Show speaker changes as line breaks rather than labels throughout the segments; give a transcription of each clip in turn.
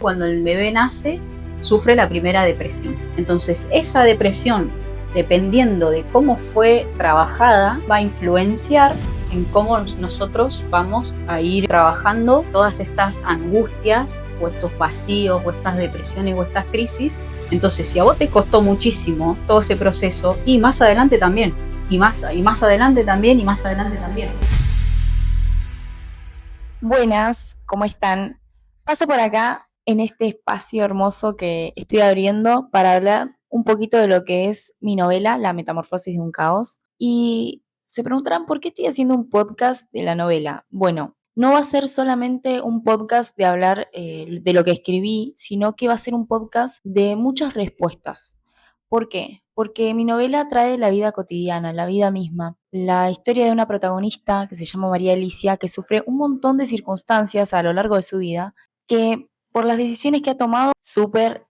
Cuando el bebé nace, sufre la primera depresión. Entonces, esa depresión, dependiendo de cómo fue trabajada, va a influenciar en cómo nosotros vamos a ir trabajando todas estas angustias o estos vacíos o estas depresiones o estas crisis. Entonces, si a vos te costó muchísimo todo ese proceso, y más adelante también, y más adelante también, y más adelante también.
Buenas, ¿cómo están? Paso por acá en este espacio hermoso que estoy abriendo para hablar un poquito de lo que es mi novela, La Metamorfosis de un Caos. Y se preguntarán por qué estoy haciendo un podcast de la novela. Bueno, no va a ser solamente un podcast de hablar de lo que escribí, sino que va a ser un podcast de muchas respuestas. ¿Por qué? Porque mi novela trae la vida cotidiana, la vida misma, la historia de una protagonista que se llama María Alicia, que sufre un montón de circunstancias a lo largo de su vida, que por las decisiones que ha tomado, súper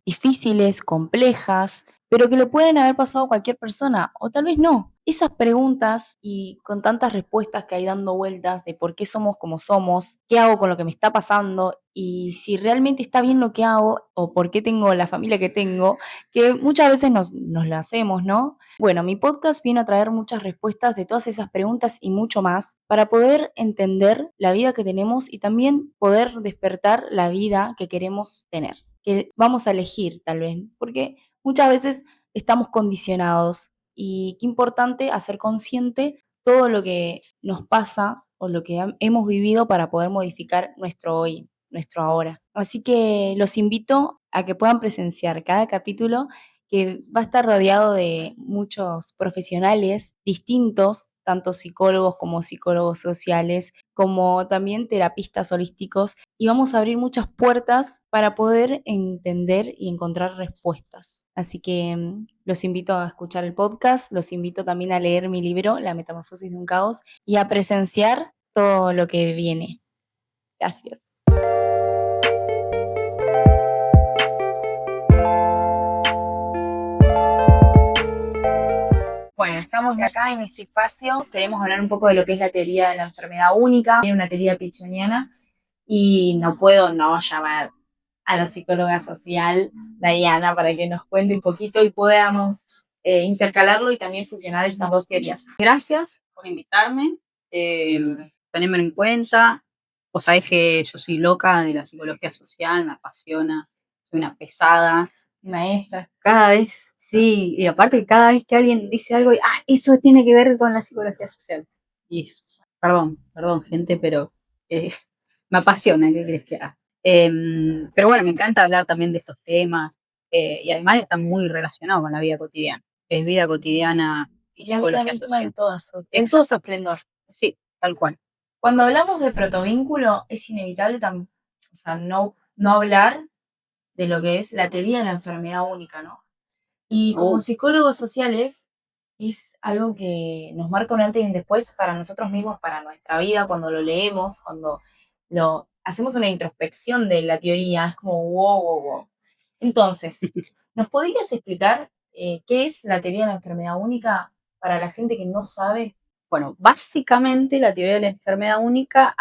difíciles, complejas, pero que le pueden haber pasado a cualquier persona, o tal vez no. Esas preguntas y con tantas respuestas que hay dando vueltas de por qué somos como somos, qué hago con lo que me está pasando y si realmente está bien lo que hago o por qué tengo la familia que tengo, que muchas veces nos la hacemos, ¿no? Bueno, mi podcast viene a traer muchas respuestas de todas esas preguntas y mucho más para poder entender la vida que tenemos y también poder despertar la vida que queremos tener, que vamos a elegir tal vez, porque muchas veces estamos condicionados y qué importante hacer consciente todo lo que nos pasa o lo que hemos vivido para poder modificar nuestro hoy, nuestro ahora. Así que los invito a que puedan presenciar cada capítulo que va a estar rodeado de muchos profesionales distintos, tanto psicólogos como psicólogos sociales, como también terapistas holísticos, y vamos a abrir muchas puertas para poder entender y encontrar respuestas. Así que los invito a escuchar el podcast, los invito también a leer mi libro, La Metamorfosis de un Caos, y a presenciar todo lo que viene. Gracias. Bueno, estamos acá en este espacio, queremos hablar un poco de lo que es la teoría de la enfermedad única, una teoría pichoniana, y no puedo no llamar a la psicóloga social Diana para que nos cuente un poquito y podamos intercalarlo y también fusionar estas dos teorías.
Gracias por invitarme, tenerme en cuenta. Vos sabés que yo soy loca de la psicología social, me apasiona, soy una pesada.
Maestra.
Cada vez, sí, y aparte que cada vez que alguien dice algo, eso tiene que ver con la psicología social. Y perdón, gente, pero me apasiona, ¿qué crees que haga? Pero bueno, me encanta hablar también de estos temas y además están muy relacionados con la vida cotidiana. Es vida cotidiana y
La vida
psicología
misma
social.
en todo su esplendor.
Sí, tal cual.
Cuando hablamos de protovínculo, es inevitable o sea, no hablar de lo que es la teoría de la enfermedad única, ¿no? Y como psicólogos sociales, es algo que nos marca un antes y un después para nosotros mismos, para nuestra vida, cuando lo leemos, cuando lo hacemos una introspección de la teoría, es como wow, wow, wow. Entonces, ¿nos podrías explicar qué es la teoría de la enfermedad única para la gente que no sabe?
Bueno, básicamente la teoría de la enfermedad única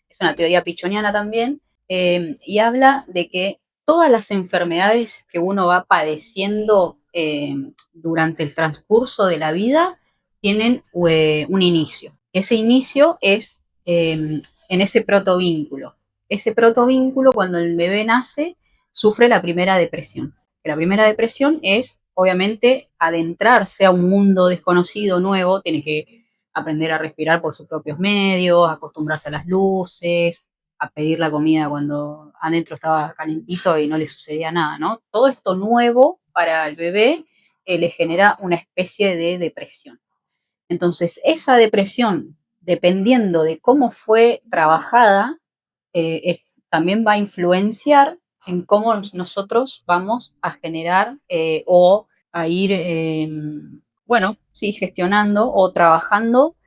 es una teoría pichoniana también, y habla de que todas las enfermedades que uno va padeciendo durante el transcurso de la vida tienen un inicio. Ese inicio es en ese protovínculo. Ese protovínculo, cuando el bebé nace, sufre la primera depresión. La primera depresión es, obviamente, adentrarse a un mundo desconocido, nuevo, tiene que aprender a respirar por sus propios medios, acostumbrarse a las luces, a pedir la comida cuando adentro estaba calentito y no le sucedía nada, ¿no? Todo esto nuevo para el bebé le genera una especie de depresión. Entonces, esa depresión, dependiendo de cómo fue trabajada, también va a influenciar en cómo nosotros vamos a generar o a ir, bueno, sí, gestionando o trabajando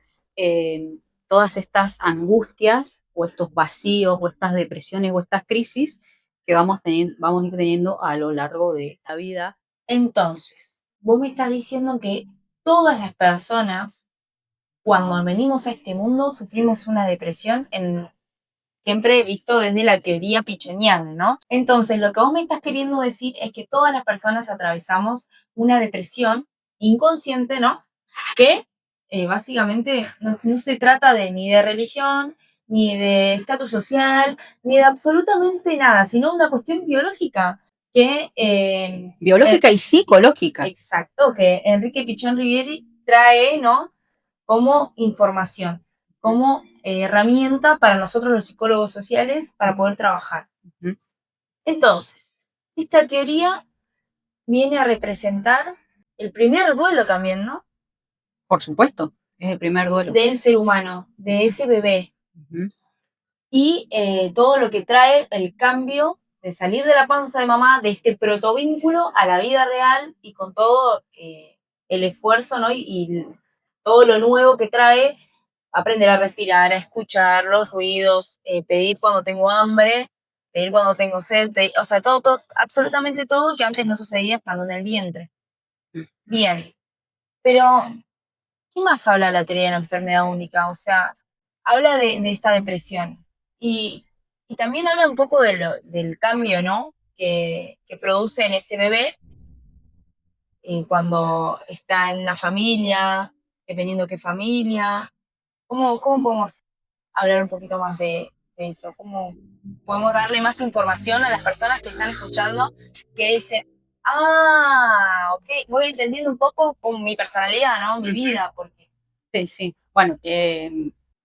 todas estas angustias o estos vacíos o estas depresiones o estas crisis que vamos a ir teniendo a lo largo de la vida.
Entonces, vos me estás diciendo que todas las personas, cuando venimos a este mundo, sufrimos una depresión en siempre visto desde la teoría pichoniana, ¿no? Entonces, lo que vos me estás queriendo decir es que todas las personas atravesamos una depresión inconsciente, ¿no? Que básicamente no se trata ni de religión, ni de estatus social, ni de absolutamente nada, sino una cuestión biológica que...
biológica y psicológica.
Exacto, que Enrique Pichón Rivieri trae, ¿no? Como información, como herramienta para nosotros los psicólogos sociales para poder trabajar. Entonces, esta teoría viene a representar el primer duelo también, ¿no?
Por supuesto, es el primer duelo.
Del ser humano, de ese bebé. Y todo lo que trae el cambio de salir de la panza de mamá, de este protovínculo a la vida real y con todo el esfuerzo, ¿no? Y todo lo nuevo que trae, aprender a respirar, a escuchar los ruidos, pedir cuando tengo hambre, pedir cuando tengo sed, o sea, todo, absolutamente todo que antes no sucedía estando en el vientre. Bien, pero ¿qué más habla la teoría de la enfermedad única? O sea, habla de esta depresión y también habla un poco del cambio, ¿no? Que produce en ese bebé cuando está en la familia, dependiendo qué familia. ¿Cómo podemos hablar un poquito más de eso? ¿Cómo podemos darle más información a las personas que están escuchando que dicen, ah, ok, voy entendiendo un poco con mi personalidad, ¿no? Mi vida, porque...
Sí.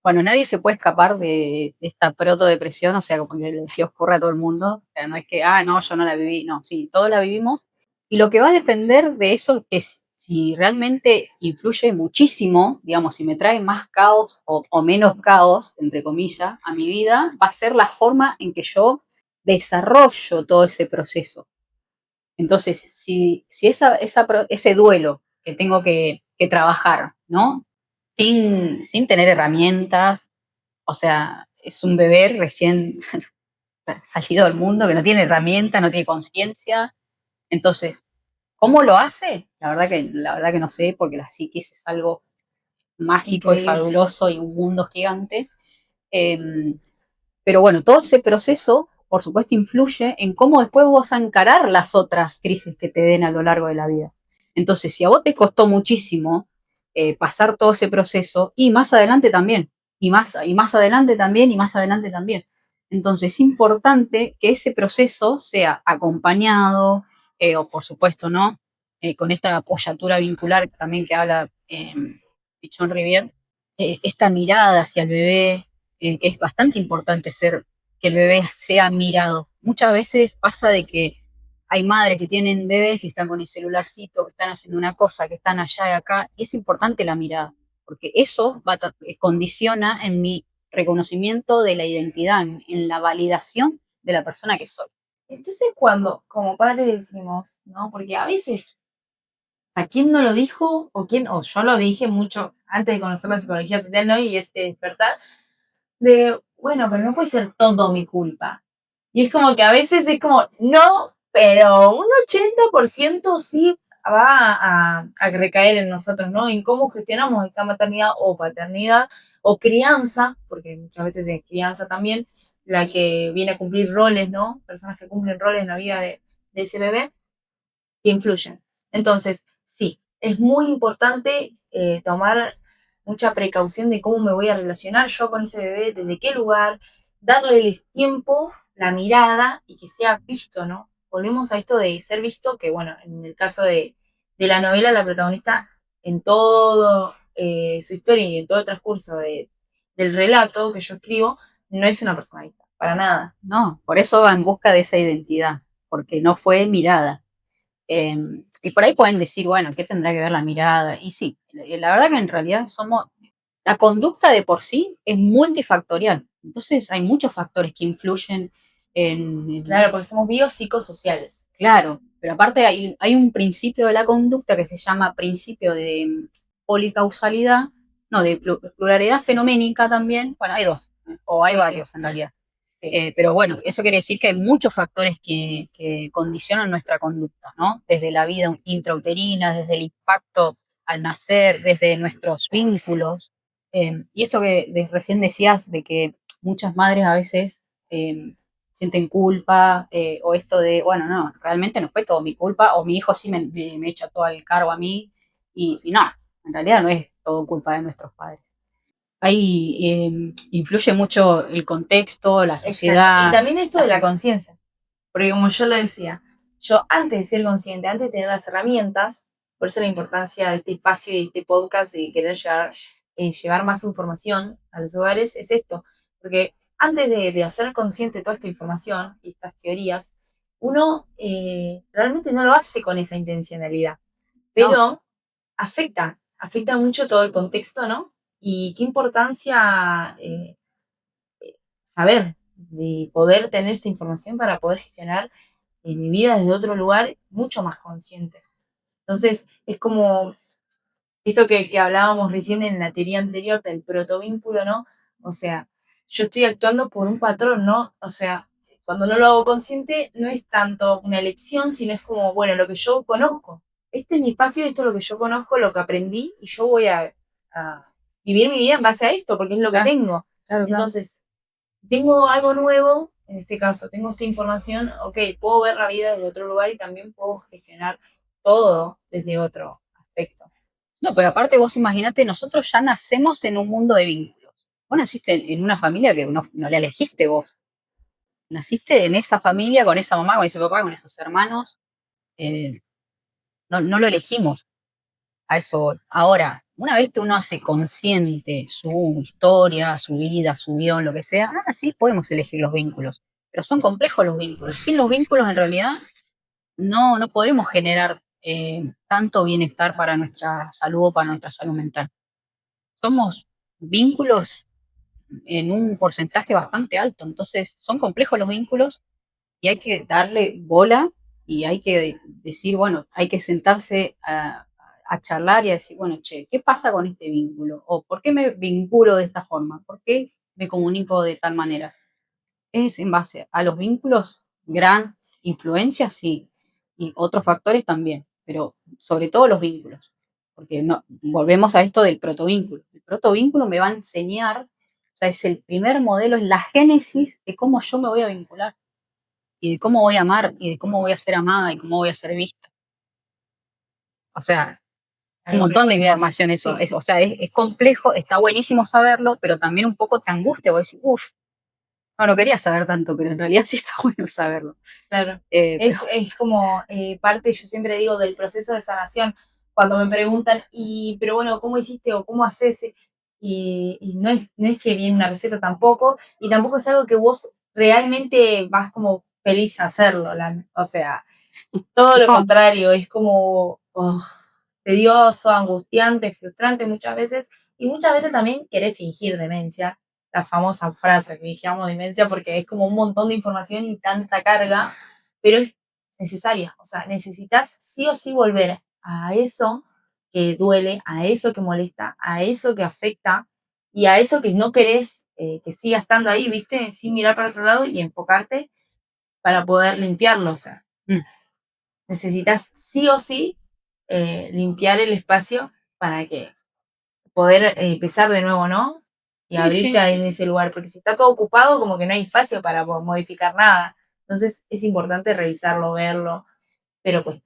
Bueno, nadie se puede escapar de esta protodepresión, o sea, como que le ocurre a todo el mundo. O sea, no es que, no, yo no la viví. No, sí, todos la vivimos. Y lo que va a depender de eso es si realmente influye muchísimo, digamos, si me trae más caos o menos caos, entre comillas, a mi vida, va a ser la forma en que yo desarrollo todo ese proceso. Entonces, si ese duelo que tengo que trabajar, ¿no? Sin tener herramientas, o sea, es un bebé recién salido al mundo que no tiene herramientas, no tiene conciencia. Entonces, ¿cómo lo hace? La verdad que no sé, porque la psiquis es algo mágico y fabuloso y un mundo gigante. Pero bueno, todo ese proceso, por supuesto, influye en cómo después vos vas a encarar las otras crisis que te den a lo largo de la vida. Entonces, si a vos te costó muchísimo pasar todo ese proceso, y más adelante también, y más adelante también, y más adelante también. Entonces, es importante que ese proceso sea acompañado, o por supuesto, ¿no? Con esta apoyatura vincular también que habla Pichón Rivier, esta mirada hacia el bebé, es bastante importante que el bebé sea mirado. Muchas veces pasa de que hay madres que tienen bebés y están con el celularcito, que están haciendo una cosa, que están allá y acá, y es importante la mirada, porque eso condiciona en mi reconocimiento de la identidad, en la validación de la persona que soy.
Entonces, cuando como padres decimos, ¿no? Porque a veces, ¿a quién no lo dijo? O yo lo dije mucho antes de conocer la psicología social, ¿no? Y este despertar de, bueno, pero no puede ser todo mi culpa. Y es como que a veces es como, no, pero un 80% sí va a recaer en nosotros, ¿no? En cómo gestionamos esta maternidad o paternidad o crianza, porque muchas veces es crianza también, la que viene a cumplir roles, ¿no? Personas que cumplen roles en la vida de ese bebé, que influyen. Entonces, sí, es muy importante tomar mucha precaución de cómo me voy a relacionar yo con ese bebé, desde qué lugar, darle el tiempo, la mirada y que sea visto, ¿no? Volvemos a esto de ser visto, que bueno, en el caso de la novela, la protagonista en todo su historia y en todo el transcurso del relato que yo escribo, no es una persona vista, para nada.
No, por eso va en busca de esa identidad, porque no fue mirada. Y por ahí pueden decir, bueno, ¿qué tendrá que ver la mirada? Y sí, la verdad que en realidad la conducta de por sí es multifactorial. Entonces hay muchos factores que influyen
Claro, porque somos biopsicosociales.
Claro, pero aparte hay un principio de la conducta que se llama principio de policausalidad, no, de pluralidad fenoménica también. Bueno, hay dos, o hay varios en realidad. Pero bueno, eso quiere decir que hay muchos factores que condicionan nuestra conducta, ¿no? Desde la vida intrauterina, desde el impacto al nacer, desde nuestros vínculos. Y esto que recién decías de que muchas madres a veces sienten culpa o esto de, bueno, no, realmente no fue todo mi culpa o mi hijo sí me echa todo el cargo a mí y no, en realidad no es todo culpa de nuestros padres. Ahí influye mucho el contexto, la
Exacto.
sociedad.
Y también esto de la conciencia. Porque como yo lo decía, yo antes de ser consciente, antes de tener las herramientas, por eso la importancia de este espacio y de este podcast y querer llevar más información a los hogares es esto. Porque antes de hacer consciente toda esta información y estas teorías, uno realmente no lo hace con esa intencionalidad. Pero
No,
afecta mucho todo el contexto, ¿no? Y qué importancia saber, de poder tener esta información para poder gestionar mi vida desde otro lugar mucho más consciente. Entonces, es como esto que hablábamos recién en la teoría anterior del protovínculo, ¿no? O sea, yo estoy actuando por un patrón, ¿no? O sea, cuando no lo hago consciente, no es tanto una elección, sino es como, bueno, lo que yo conozco. Este es mi espacio, esto es lo que yo conozco, lo que aprendí, y yo voy a vivir mi vida en base a esto, porque es lo que tengo.
claro,
Entonces, tengo algo nuevo, en este caso, tengo esta información, ok, puedo ver la vida desde otro lugar y también puedo gestionar todo desde otro aspecto.
no, pero aparte vos imaginate, nosotros ya nacemos en un mundo de vínculos. Vos naciste en una familia que no la elegiste vos. Naciste en esa familia, con esa mamá, con ese papá, con esos hermanos. eh, no lo elegimos. A eso voy. Ahora, una vez que uno hace consciente su historia, su vida, su guión, lo que sea, ahora sí podemos elegir los vínculos. Pero son complejos los vínculos. Sin los vínculos, en realidad, no podemos generar tanto bienestar para nuestra salud o para nuestra salud mental. Somos vínculos en un porcentaje bastante alto. Entonces, son complejos los vínculos y hay que darle bola y hay que decir, bueno, hay que sentarse a charlar y a decir, bueno, che, ¿qué pasa con este vínculo? ¿O por qué me vinculo de esta forma? ¿Por qué me comunico de tal manera? Es en base a los vínculos, gran influencia, sí, y otros factores también, pero sobre todo los vínculos, porque no, volvemos a esto del protovínculo. El protovínculo me va a enseñar, o sea, es el primer modelo, es la génesis de cómo yo me voy a vincular y de cómo voy a amar y de cómo voy a ser amada y cómo voy a ser vista. O sea, es un montón de información eso. O sea, es complejo, está buenísimo saberlo, pero también un poco te angustia, vos decís, uff, no quería saber tanto, pero en realidad sí está bueno saberlo.
Claro.
Pero
Es como parte, yo siempre digo, del proceso de sanación. Cuando me preguntan, pero bueno, ¿cómo hiciste o cómo haces? Y no es que viene una receta tampoco, y tampoco es algo que vos realmente vas como feliz a hacerlo. O sea, todo lo
no,
contrario, es como tedioso, angustiante, frustrante muchas veces, y muchas veces también querés fingir demencia, la famosa frase que dijimos demencia, porque es como un montón de información y tanta carga, pero es necesaria, o sea, necesitas sí o sí volver a eso que duele, a eso que molesta, a eso que afecta y a eso que no querés que siga estando ahí, ¿viste? Sin mirar para otro lado y enfocarte para poder limpiarlo, o sea. Necesitas sí o sí limpiar el espacio para que poder empezar de nuevo, ¿no? Y
sí,
abrirte
sí,
ahí en ese lugar, porque si está todo ocupado, como que no hay espacio para modificar nada. Entonces es importante revisarlo, verlo, pero pues,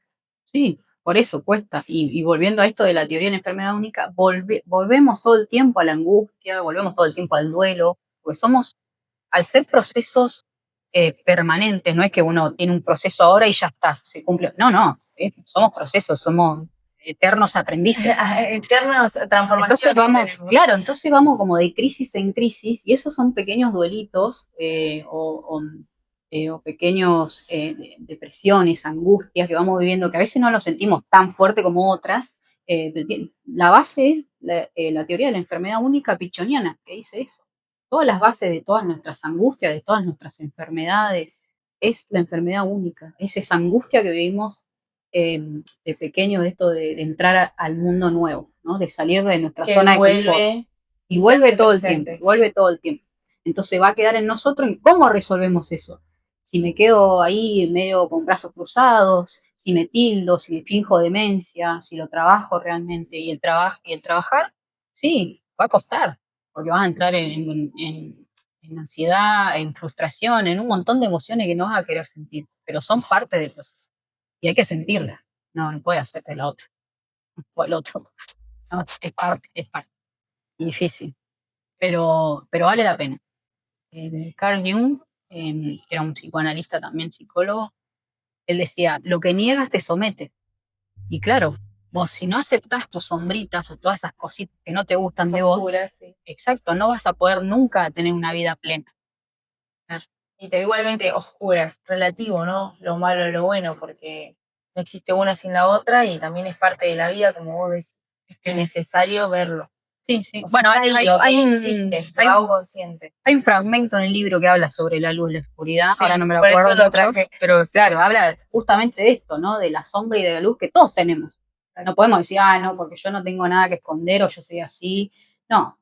sí, por eso cuesta. Y volviendo a esto de la teoría de la enfermedad única, volvemos todo el tiempo a la angustia, volvemos todo el tiempo al duelo, porque somos, al ser procesos permanentes, no es que uno tiene un proceso ahora y ya está, se cumple. No, somos procesos, somos eternos aprendices.
eternas
Entonces
transformaciones
vamos,
tenemos.
claro, entonces vamos como de crisis en crisis y esos son pequeños duelitos o pequeños depresiones, angustias que vamos viviendo, que a veces no los sentimos tan fuerte como otras. La base es la teoría de la enfermedad única pichoniana, que dice eso. Todas las bases de todas nuestras angustias, de todas nuestras enfermedades, es la enfermedad única, es esa angustia que vivimos de pequeño, de esto de entrar al mundo nuevo, ¿no? De salir de nuestra
Que
zona de confort.
vuelve
Y vuelve todo el
presente.
tiempo, vuelve todo el tiempo. Entonces va a quedar en nosotros en cómo resolvemos eso. Si me quedo ahí medio con brazos cruzados, si me tildo, si finjo demencia, si lo trabajo realmente y el trabajar, sí, va a costar, porque vas a entrar en ansiedad, en frustración, en un montón de emociones que no vas a querer sentir, pero son parte del proceso y hay que sentirlas. No puede hacerte la otra o el otro. No, es parte. Y difícil, pero vale la pena. Carl Jung, que era un psicoanalista también, psicólogo, él decía, lo que niegas te somete. Y claro, vos si no aceptás tus sombritas o todas esas cositas que no te gustan de vos,
Sí.
exacto, no vas a poder nunca tener una vida plena.
Y te igualmente oscuras, relativo, ¿no? Lo malo y lo bueno, porque no existe una sin la otra y también es parte de la vida, como vos decís. Es necesario verlo.
Sí, sí.
O sea,
Bueno,
existe, lo hago consciente.
hay un fragmento en el libro que habla sobre la luz y la oscuridad,
Sí,
ahora no me lo
por eso
acuerdo
lo
mucho,
traje.
pero claro, habla justamente de esto, ¿no? De la sombra y de la luz que todos tenemos. No podemos decir, no, porque yo no tengo nada que esconder o yo soy así. No,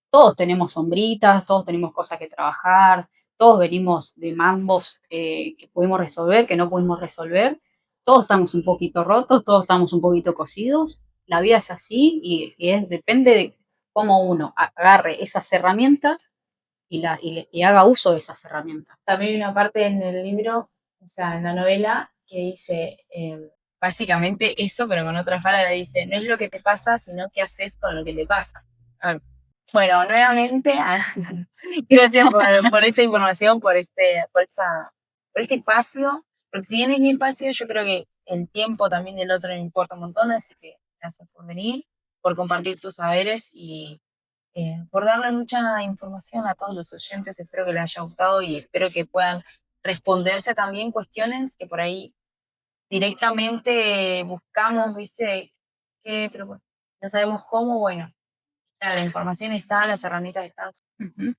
todos tenemos sombritas, todos tenemos cosas que trabajar, todos venimos de mambos que pudimos resolver, que no pudimos resolver, todos estamos un poquito rotos, todos estamos un poquito cosidos, la vida es así depende de cómo uno agarre esas herramientas y haga uso de esas herramientas.
También hay una parte en el libro, o sea, en la novela, que dice básicamente eso, pero con otras palabras, dice, no es lo que te pasa, sino qué haces con lo que te pasa. Bueno, nuevamente, gracias por esta información, por este espacio, porque si bien es mi espacio, yo creo que el tiempo también del otro me importa un montón, así que gracias por venir, por compartir tus saberes y por darle mucha información a todos los oyentes. Espero que les haya gustado y espero que puedan responderse también cuestiones que por ahí directamente buscamos, ¿viste? Pero bueno, no sabemos cómo, bueno, la información está, las herramientas están.
Uh-huh.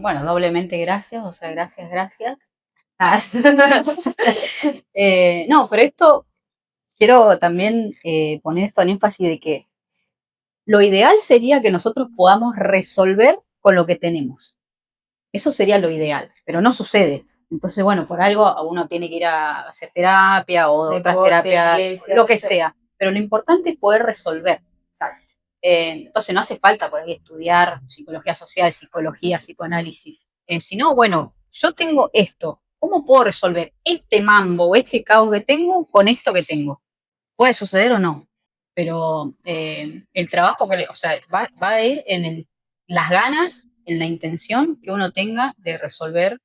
Bueno, doblemente gracias, o sea, gracias. No, pero esto, quiero también poner esto en énfasis de que lo ideal sería que nosotros podamos resolver con lo que tenemos. Eso sería lo ideal, pero no sucede. Entonces, bueno, por algo uno tiene que ir a hacer terapia o otras terapias, iglesia, lo que sea. Pero lo importante es poder resolver. Entonces no hace falta por ahí estudiar psicología social, psicología, psicoanálisis. Sino, bueno, yo tengo esto. ¿Cómo puedo resolver este mambo o este caos que tengo con esto que tengo? Puede suceder o no, pero el trabajo o sea, va a ir en las ganas, en la intención que uno tenga de resolver el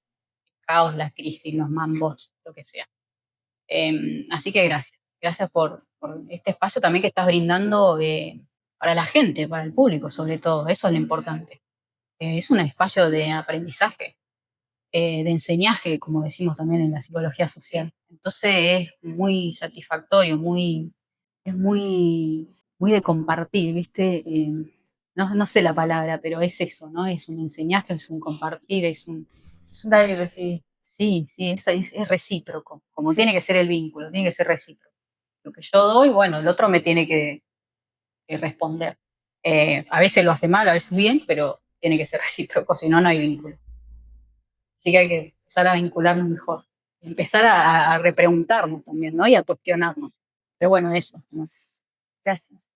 caos, la crisis, los mambos, lo que sea. Así que gracias por este espacio también que estás brindando para la gente, para el público sobre todo, eso es lo importante. Es un espacio de aprendizaje, de enseñaje, como decimos también en la psicología social. Entonces es muy satisfactorio, es muy de compartir, ¿viste? No sé la palabra, pero es eso, ¿no? Es un enseñaje, es un compartir,
Dale, sí.
Sí, es recíproco, como tiene que ser el vínculo, tiene que ser recíproco. Lo que yo doy, bueno, el otro me tiene que responder. A veces lo hace mal, a veces bien, pero tiene que ser recíproco, si no, no hay vínculo. Así que hay que empezar a vincularnos mejor, empezar a repreguntarnos también, ¿no? Y a cuestionarnos. Pero bueno, eso. Gracias.